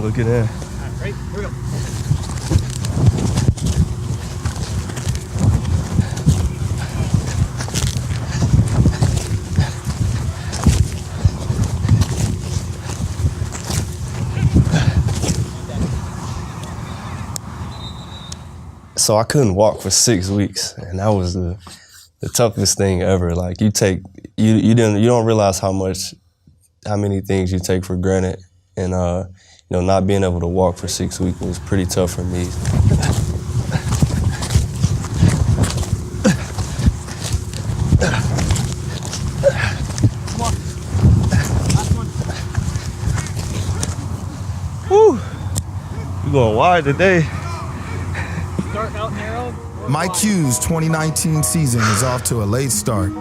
look it in. All right, ready? Here we go. So I couldn't walk for 6 weeks, and that was the toughest thing ever. Like you don't realize how many things you take for granted, and not being able to walk for 6 weeks was pretty tough for me. Come on. Last one. Woo! We're going wide today. Start out narrow. Mike Hughes' 2019 season is off to a late start.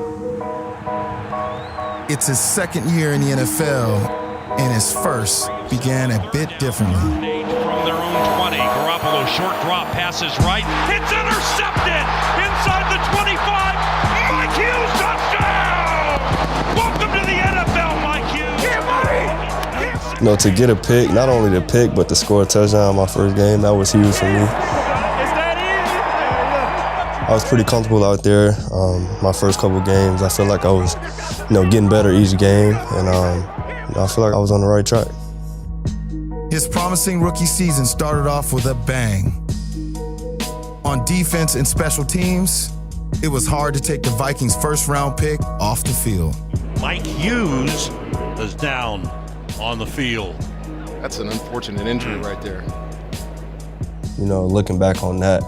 It's his second year in the NFL, and his first began a bit differently. From their own 20, Garoppolo short drop, passes right. It's intercepted inside the 25. Mike Hughes, touchdown! Welcome to the NFL, Mike Hughes. To get a pick, not only the pick, but to score a touchdown my first game, that was huge for me. I was pretty comfortable out there. My first couple games, I feel like I was, getting better each game, and I feel like I was on the right track. His promising rookie season started off with a bang. On defense and special teams, it was hard to take the Vikings' first-round pick off the field. Mike Hughes is down on the field. That's an unfortunate injury right there. Looking back on that,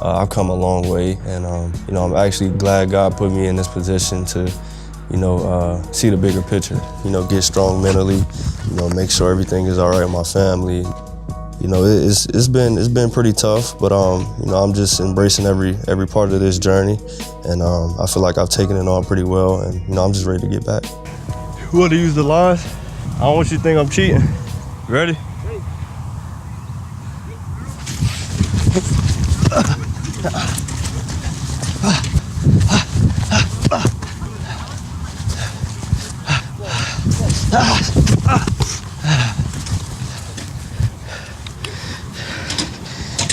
I've come a long way, and I'm actually glad God put me in this position to, see the bigger picture. Get strong mentally, make sure everything is all right with my family. It's been pretty tough, but I'm just embracing every part of this journey, and I feel like I've taken it on pretty well, and I'm just ready to get back. You want to use the lines? I don't want you to think I'm cheating. Ready?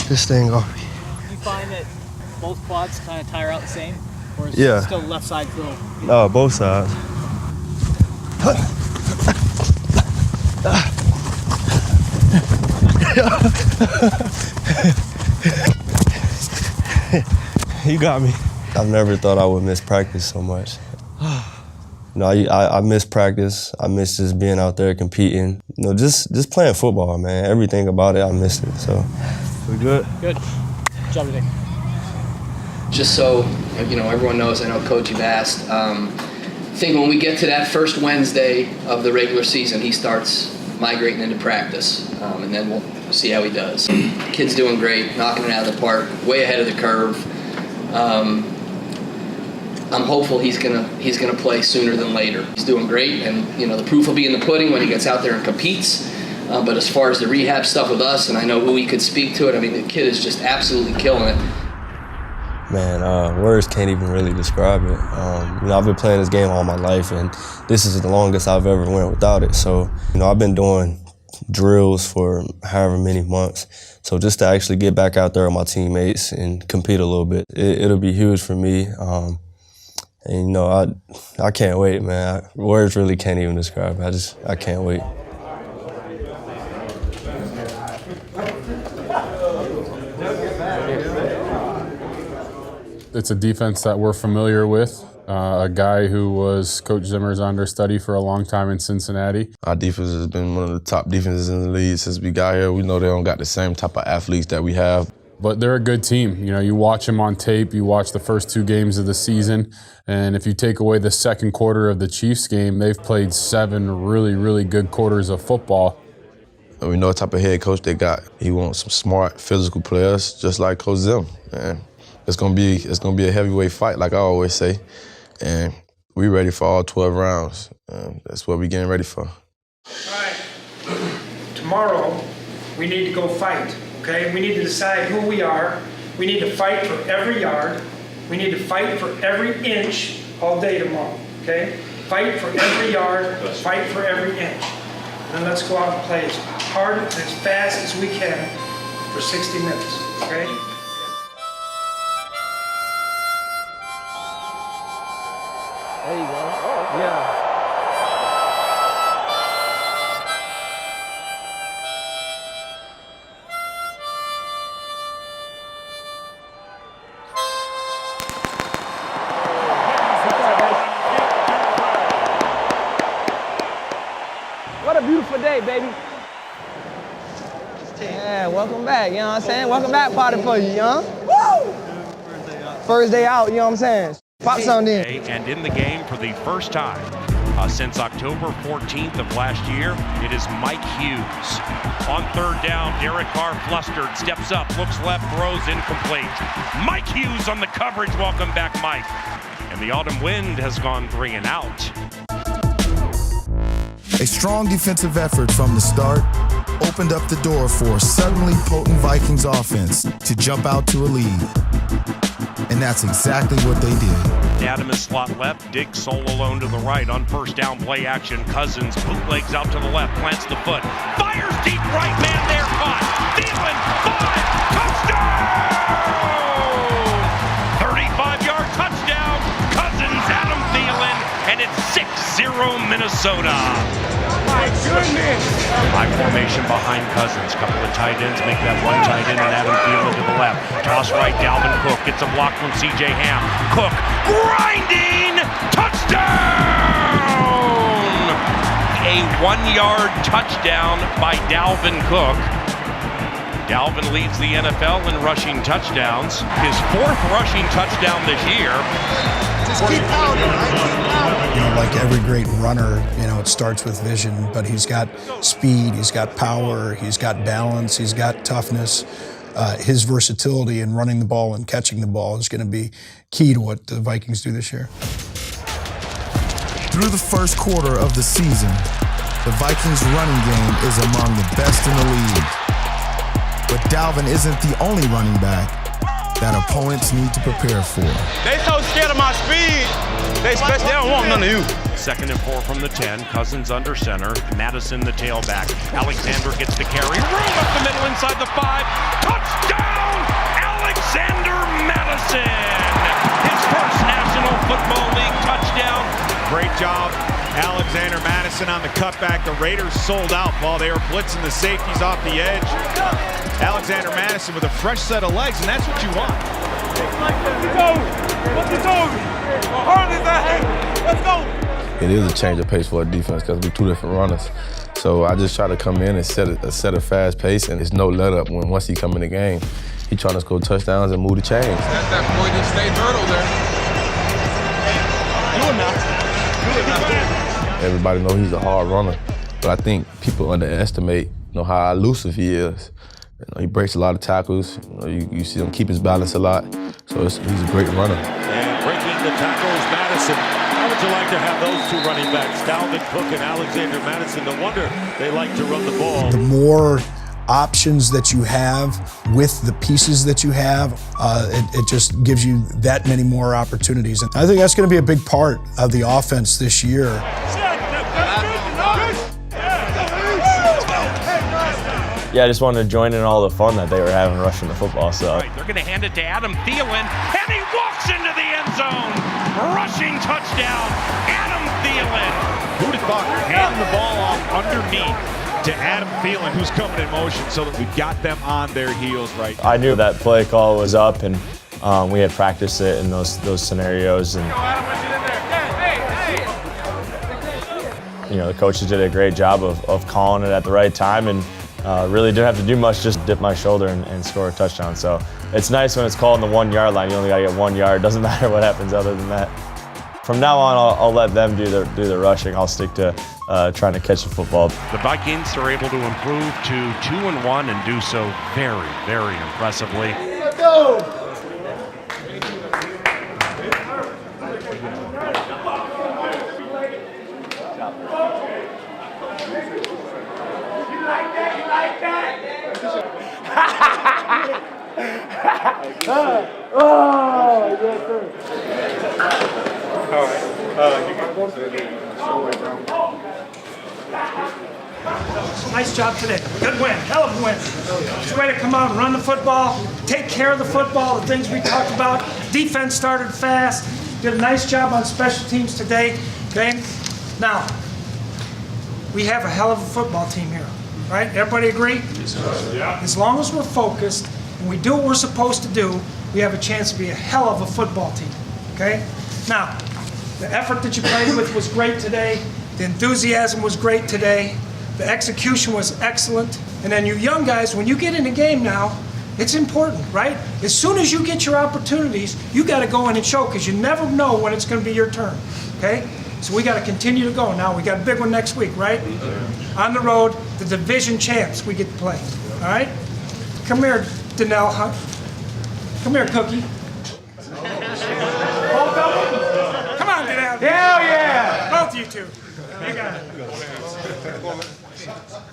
This thing off me. Do you find that both quads kind of tire out the same? Or is Yeah. it still left side feel? No, both sides. You got me. I've never thought I would miss practice so much. I miss practice. I miss just being out there competing. Just playing football, man. Everything about it, I miss it. So, we good? Good. Good job today. Just so everyone knows, I know Coach, you've asked. I think when we get to that first Wednesday of the regular season, he starts migrating into practice, and then we'll see how he does. The kid's doing great, knocking it out of the park, way ahead of the curve. I'm hopeful he's gonna play sooner than later. He's doing great, and the proof will be in the pudding when he gets out there and competes. But as far as the rehab stuff with us, and I know who he could speak to it, I mean, the kid is just absolutely killing it. Man, words can't even really describe it. I've been playing this game all my life, and this is the longest I've ever went without it. So, I've been doing drills for however many months. So just to actually get back out there with my teammates and compete a little bit, it'll be huge for me. And I can't wait, man. Words really can't even describe it. I can't wait. It's a defense that we're familiar with. A guy who was Coach Zimmer's understudy for a long time in Cincinnati. Our defense has been one of the top defenses in the league since we got here. We know they don't got the same type of athletes that we have. But they're a good team. You watch them on tape, you watch the first 2 games of the season, and if you take away the second quarter of the Chiefs game, they've played 7 really, really good quarters of football. And we know what type of head coach they got. He wants some smart, physical players, just like Coach Zim. And it's gonna be a heavyweight fight, like I always say. And we ready for all 12 rounds. That's what we're getting ready for. All right. Tomorrow, we need to go fight, okay? We need to decide who we are. We need to fight for every yard. We need to fight for every inch all day tomorrow, okay? Fight for every yard, fight for every inch. And let's go out and play as hard, as fast as we can for 60 minutes, okay? There you go. Oh, yeah. What a beautiful day, baby. Yeah, welcome back, you know what I'm saying? Welcome back party for you, young. Woo! First day out, you know what I'm saying? Pop something in. And in the game for the first time since October 14th of last year, it is Mike Hughes. On third down, Derek Carr flustered, steps up, looks left, throws incomplete. Mike Hughes on the coverage. Welcome back, Mike. And the autumn wind has gone 3 and out. A strong defensive effort from the start opened up the door for a suddenly potent Vikings offense to jump out to a lead. And that's exactly what they did. Adam is slot left, Diggs sole alone to the right on first down play action. Cousins bootlegs out to the left, plants the foot, fires deep right, man there, caught. Thielen, 5, touchdown! 35-yard touchdown, Cousins, Adam Thielen, and it's 6-0 Minnesota. My goodness! High formation behind Cousins. Couple of tight ends make that one tight end and Adam Thielen to the left. Toss right, Dalvin Cook gets a block from C.J. Ham. Cook grinding! Touchdown! A 1-yard touchdown by Dalvin Cook. Dalvin leads the NFL in rushing touchdowns. His 4th rushing touchdown this year. Just keep pounding, right? Keep pounding. You know, like every great runner, you know, it starts with vision, but he's got speed, he's got power, he's got balance, he's got toughness. His versatility in running the ball and catching the ball is going to be key to what the Vikings do this year. Through the first quarter of the season, the Vikings' running game is among the best in the league. But Dalvin isn't the only running back that opponents need to prepare for. They so scared of my speed, they don't want none of you. 2nd and 4 from the 10, Cousins under center, Madison the tailback. Alexander gets the carry, room up the middle inside the 5, touchdown! Alexander Madison! His first National Football League touchdown. Great job, Alexander Madison on the cutback. The Raiders sold out while they were blitzing the safeties off the edge. Alexander Madison with a fresh set of legs, and that's what you want. Let's go! It is a change of pace for a defense because we're 2 different runners. So I just try to come in and set a fast pace, and there's no let up when once he come in the game. He trying to score touchdowns and move the chains. That's that point in state hurdle there. Everybody knows he's a hard runner, but I think people underestimate how elusive he is. He breaks a lot of tackles. You see him keep his balance a lot. So he's a great runner. And breaking the tackles, Madison. How would you like to have those 2 running backs, Dalvin Cook and Alexander Madison? No wonder they like to run the ball. The more options that you have with the pieces that you have, it just gives you that many more opportunities. And I think that's going to be a big part of the offense this year. Yeah, I just wanted to join in all the fun that they were having rushing the football. So They're going to hand it to Adam Thielen, and he walks into the end zone. Rushing touchdown, Adam Thielen. Who'd have thought handing the ball off underneath to Adam Thielen, who's coming in motion, so that we've got them on their heels right now. I knew that play call was up, and we had practiced it in those scenarios. And the coaches did a great job of calling it at the right time, and really didn't have to do much, just dip my shoulder and score a touchdown. So it's nice when it's called on the 1-yard line. You only got to get 1 yard. Doesn't matter what happens other than that. From now on, I'll let them do the rushing. I'll stick to trying to catch the football. The Vikings are able to improve to 2-1 and do so very, very impressively. Let's go! Nice job today. Good win. Hell of a win. It's a way to come out and run the football, take care of the football, the things we talked about. Defense started fast. Did a nice job on special teams today. Okay? Now, we have a hell of a football team here. Right? Everybody agree? Yeah. As long as we're focused and we do what we're supposed to do, we have a chance to be a hell of a football team. Okay? Now, the effort that you played with was great today. The enthusiasm was great today. The execution was excellent. And then you young guys, when you get in the game now, it's important, right? As soon as you get your opportunities, you got to go in and show, because you never know when it's going to be your turn. Okay? So we got to continue to go. Now we got a big one next week, right? On the road, the division champs we get to play. All right? Come here, Danelle Hunt. Come here, Cookie. Come on, Danelle. Hell yeah! Both you two. You got it.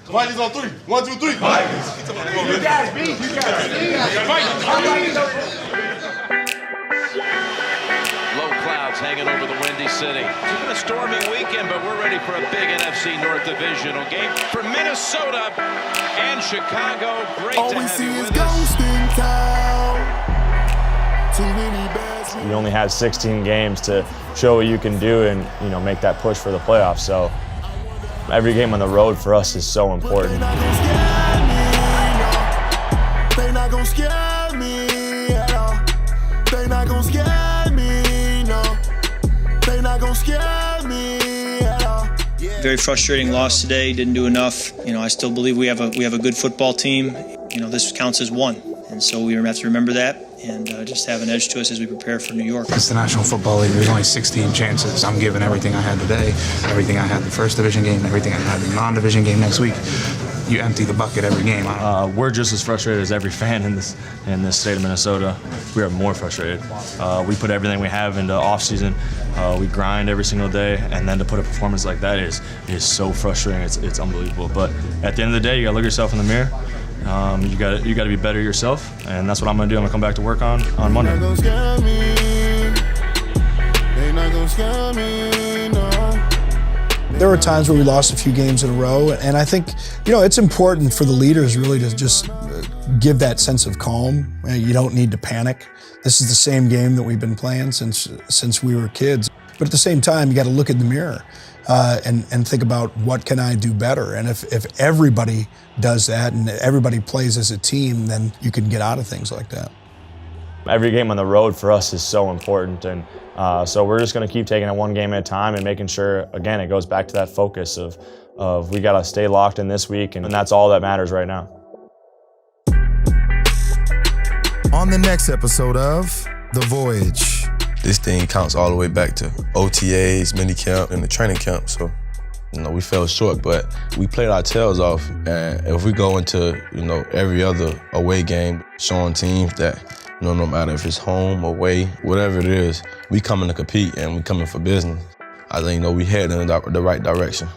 Vikings on 3. 1, 2, 3. Vikings. You got it, B. You got it. Low clouds hanging over the Windy City. It's been a stormy weekend, but we're ready for a big NFC North Divisional game for Minnesota and Chicago. Great to have you with us. You only have 16 games to show what you can do and, you know, make that push for the playoffs. So every game on the road for us is so important. They not gonna scare me at all. They not gonna scare me, no. They not gonna scare me at all. Very frustrating loss today. Didn't do enough. You know, I still believe we have a good football team. You know, this counts as one, and so we have to remember that and just have an edge to us as we prepare for New York. It's the National Football League. There's only 16 chances. I'm giving everything I had today, everything I had the first division game, everything I had the non-division game next week. You empty the bucket every game. We're just as frustrated as every fan in this state of Minnesota. We are more frustrated. We put everything we have into off-season. We grind every single day, and then to put a performance like that is so frustrating. It's unbelievable. But at the end of the day, you gotta look yourself in the mirror. You got to be better yourself, and that's what I'm gonna do. I'm gonna come back to work on Monday. They not gonna scare me. They not gonna scare me, no. There were times where we lost a few games in a row, and I think, you know, it's important for the leaders really to just give that sense of calm. You don't need to panic. This is the same game that we've been playing since we were kids. But at the same time, you got to look in the mirror and think about what can I do better. And if everybody does that and everybody plays as a team, then you can get out of things like that. Every game on the road for us is so important, and so we're just going to keep taking it one game at a time and making sure, again, it goes back to that focus of we got to stay locked in this week, and that's all that matters right now. On the next episode of The Voyage. This thing counts all the way back to OTAs, minicamp, and the training camp. So, you know, we fell short, but we played our tails off. And if we go into, you know, every other away game, showing teams that, you know, no matter if it's home, away, whatever it is, we coming to compete and we coming for business. I think, you know, we head in the right direction.